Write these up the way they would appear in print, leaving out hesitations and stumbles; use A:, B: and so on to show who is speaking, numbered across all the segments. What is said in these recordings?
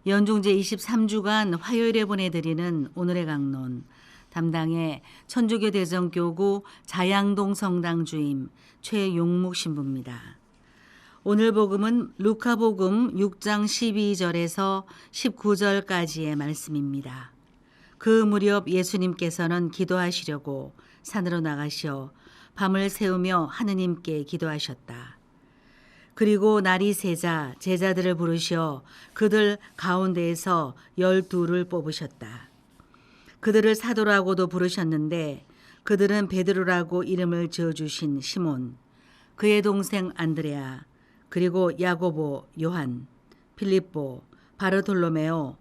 A: 연중 제23주간 화요일에 보내드리는 오늘의 강론, 담당의 천주교 대전교구 자양동 성당 주임 최용묵 신부입니다. 오늘 복음은 루카복음 6장 12절에서 19절까지의 말씀입니다. 그 무렵 예수님께서는 기도하시려고 산으로 나가시어 밤을 새우며 하느님께 기도하셨다. 그리고 날이 새자 제자들을 부르시어 그들 가운데에서 12를 뽑으셨다. 그들을 사도라고도 부르셨는데 그들은 베드로라고 이름을 지어주신 시몬, 그의 동생 안드레아, 그리고 야고보, 요한, 필립보, 바르톨로메오,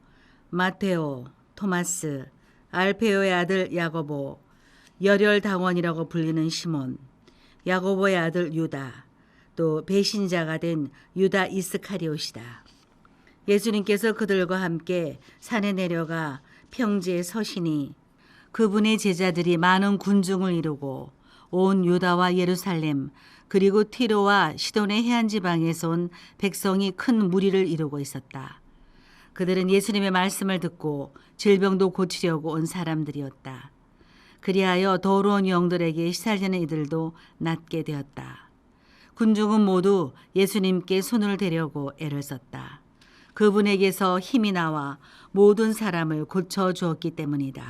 A: 마테오, 토마스, 알페오의 아들 야고보, 열혈당원이라고 불리는 시몬, 야고보의 아들 유다, 또 배신자가 된 유다 이스카리옷이다. 예수님께서 그들과 함께 산에 내려가 평지에 서시니 그분의 제자들이 많은 군중을 이루고 온 유다와 예루살렘 그리고 티로와 시돈의 해안 지방에서 온 백성이 큰 무리를 이루고 있었다. 그들은 예수님의 말씀을 듣고 질병도 고치려고 온 사람들이었다. 그리하여 더러운 영들에게 시달리는 이들도 낫게 되었다. 군중은 모두 예수님께 손을 대려고 애를 썼다. 그분에게서 힘이 나와 모든 사람을 고쳐주었기 때문이다.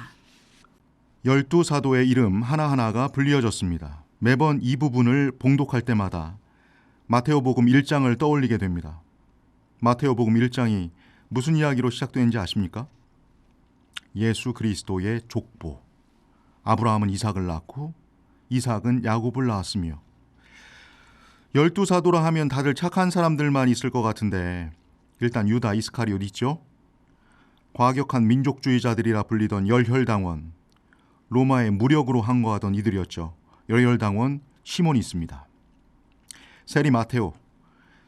B: 12사도의 이름 하나하나가 불리어졌습니다. 매번 이 부분을 봉독할 때마다 마테오복음 1장을 떠올리게 됩니다. 마테오복음 1장이 무슨 이야기로 시작되는지 아십니까? 예수 그리스도의 족보. 아브라함은 이삭을 낳고 이삭은 야곱을 낳았으며 12사도라 하면 다들 착한 사람들만 있을 것 같은데 일단 유다 이스카리옷 있죠? 과격한 민족주의자들이라 불리던 열혈당원, 로마의 무력으로 항거하던 이들이었죠. 열혈당원 시몬이 있습니다. 세리 마테오,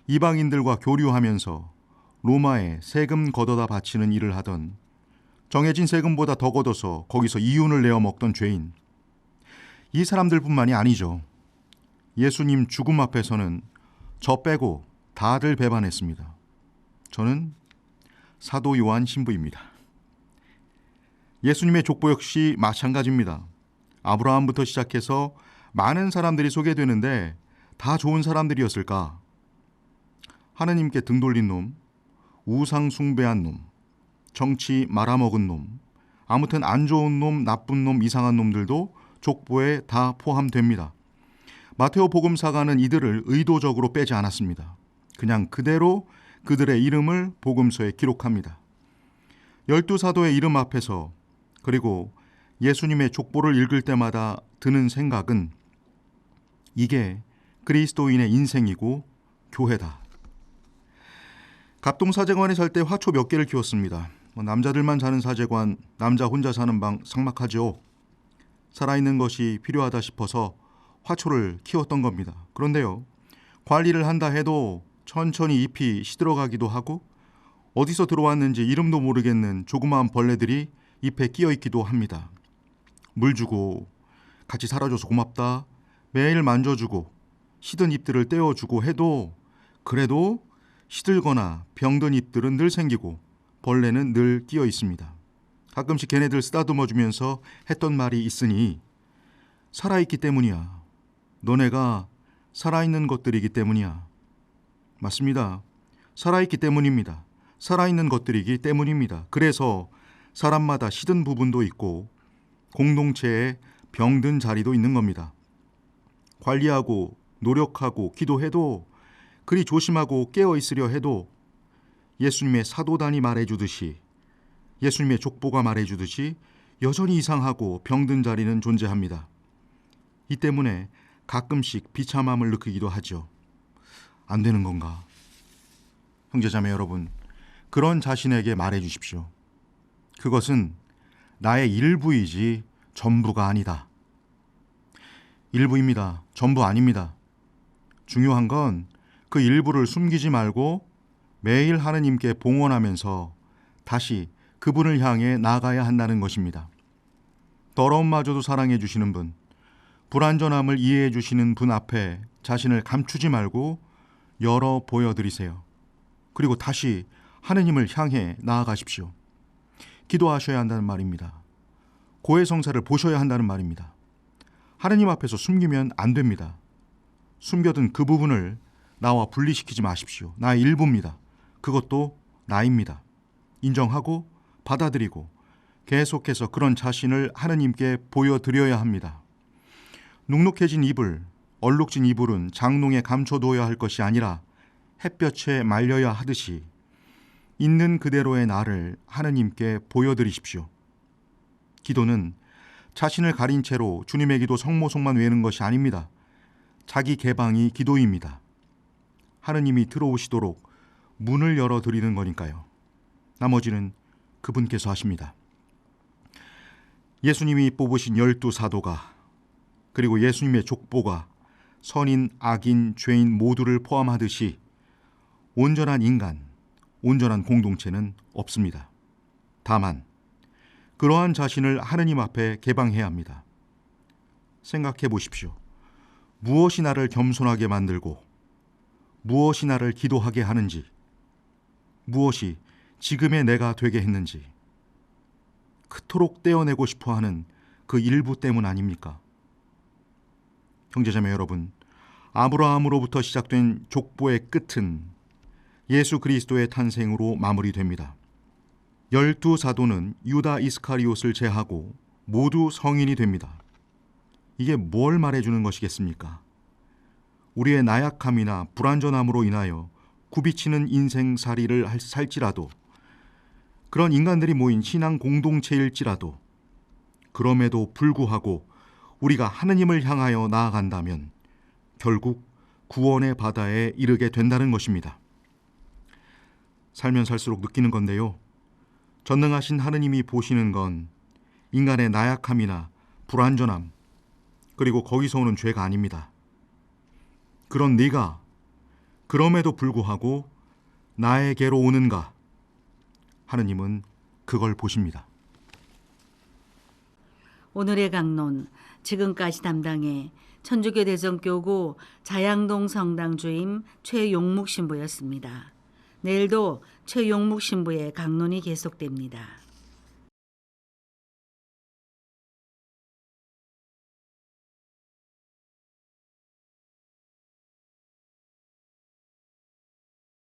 B: 이방인들과 교류하면서 로마에 세금 걷어다 바치는 일을 하던, 정해진 세금보다 더 걷어서 거기서 이윤을 내어 먹던 죄인. 이 사람들뿐만이 아니죠. 예수님 죽음 앞에서는 저 빼고 다들 배반했습니다. 저는 사도 요한 신부입니다. 예수님의 족보 역시 마찬가지입니다. 아브라함부터 시작해서 많은 사람들이 소개되는데 다 좋은 사람들이었을까? 하느님께 등 돌린 놈, 우상 숭배한 놈, 정치 말아먹은 놈, 아무튼 안 좋은 놈, 나쁜 놈, 이상한 놈들도 족보에 다 포함됩니다. 마테오 복음사가는 이들을 의도적으로 빼지 않았습니다. 그냥 그대로 그들의 이름을 복음서에 기록합니다. 12사도의 이름 앞에서 그리고 예수님의 족보를 읽을 때마다 드는 생각은 이게 그리스도인의 인생이고 교회다. 갑동사제관에 살 때 화초 몇 개를 키웠습니다. 남자들만 사는 사제관, 남자 혼자 사는 방 삭막하죠. 살아있는 것이 필요하다 싶어서 화초를 키웠던 겁니다. 그런데요, 관리를 한다 해도 천천히 잎이 시들어가기도 하고 어디서 들어왔는지 이름도 모르겠는 조그마한 벌레들이 잎에 끼어 있기도 합니다. 물 주고 같이 살아줘서 고맙다, 매일 만져주고 시든 잎들을 떼어주고 해도 그래도 시들거나 병든 잎들은 늘 생기고 벌레는 늘 끼어 있습니다. 가끔씩 걔네들 쓰다듬어주면서 했던 말이 있으니 살아있기 때문이야. 너네가 살아있는 것들이기 때문이야. 맞습니다. 살아있기 때문입니다. 살아있는 것들이기 때문입니다. 그래서 사람마다 시든 부분도 있고 공동체에 병든 자리도 있는 겁니다. 관리하고 노력하고 기도해도 그리 조심하고 깨어있으려 해도 예수님의 사도단이 말해주듯이, 예수님의 족보가 말해주듯이 여전히 이상하고 병든 자리는 존재합니다. 이 때문에 가끔씩 비참함을 느끼기도 하죠. 안 되는 건가? 형제자매 여러분, 그런 자신에게 말해주십시오. 그것은 나의 일부이지 전부가 아니다. 일부입니다. 전부 아닙니다. 중요한 건 그 일부를 숨기지 말고 매일 하느님께 봉헌하면서 다시 그분을 향해 나아가야 한다는 것입니다. 더러움마저도 사랑해 주시는 분, 불완전함을 이해해 주시는 분 앞에 자신을 감추지 말고 열어 보여드리세요. 그리고 다시 하느님을 향해 나아가십시오. 기도하셔야 한다는 말입니다. 고해성사를 보셔야 한다는 말입니다. 하느님 앞에서 숨기면 안 됩니다. 숨겨둔 그 부분을 나와 분리시키지 마십시오. 나의 일부입니다. 그것도 나입니다. 인정하고 받아들이고 계속해서 그런 자신을 하느님께 보여드려야 합니다. 눅눅해진 이불, 얼룩진 이불은 장롱에 감춰둬야 할 것이 아니라 햇볕에 말려야 하듯이 있는 그대로의 나를 하느님께 보여드리십시오. 기도는 자신을 가린 채로 주님의 기도 성모송만 외는 것이 아닙니다. 자기 개방이 기도입니다. 하느님이 들어오시도록 문을 열어드리는 거니까요. 나머지는 그분께서 하십니다. 예수님이 뽑으신 12사도가 그리고 예수님의 족보가 선인, 악인, 죄인 모두를 포함하듯이 온전한 인간, 온전한 공동체는 없습니다. 다만 그러한 자신을 하느님 앞에 개방해야 합니다. 생각해 보십시오. 무엇이 나를 겸손하게 만들고 무엇이 나를 기도하게 하는지, 무엇이 지금의 내가 되게 했는지 그토록 떼어내고 싶어하는 그 일부 때문 아닙니까? 형제자매 여러분, 아브라함으로부터 시작된 족보의 끝은 예수 그리스도의 탄생으로 마무리됩니다. 12사도는 유다 이스카리옷을 제하고 모두 성인이 됩니다. 이게 뭘 말해주는 것이겠습니까? 우리의 나약함이나 불완전함으로 인하여 굽이치는 인생살이를 살지라도, 그런 인간들이 모인 신앙 공동체일지라도, 그럼에도 불구하고 우리가 하느님을 향하여 나아간다면 결국 구원의 바다에 이르게 된다는 것입니다. 살면 살수록 느끼는 건데요. 전능하신 하느님이 보시는 건 인간의 나약함이나 불완전함, 그리고 거기서 오는 죄가 아닙니다. 그런 네가 그럼에도 불구하고 나에게로 오는가? 하느님은 그걸 보십니다.
A: 오늘의 강론, 지금까지 담당해 천주교 대전교구 자양동 성당 주임 최용묵 신부였습니다. 내일도 최용묵 신부의 강론이 계속됩니다.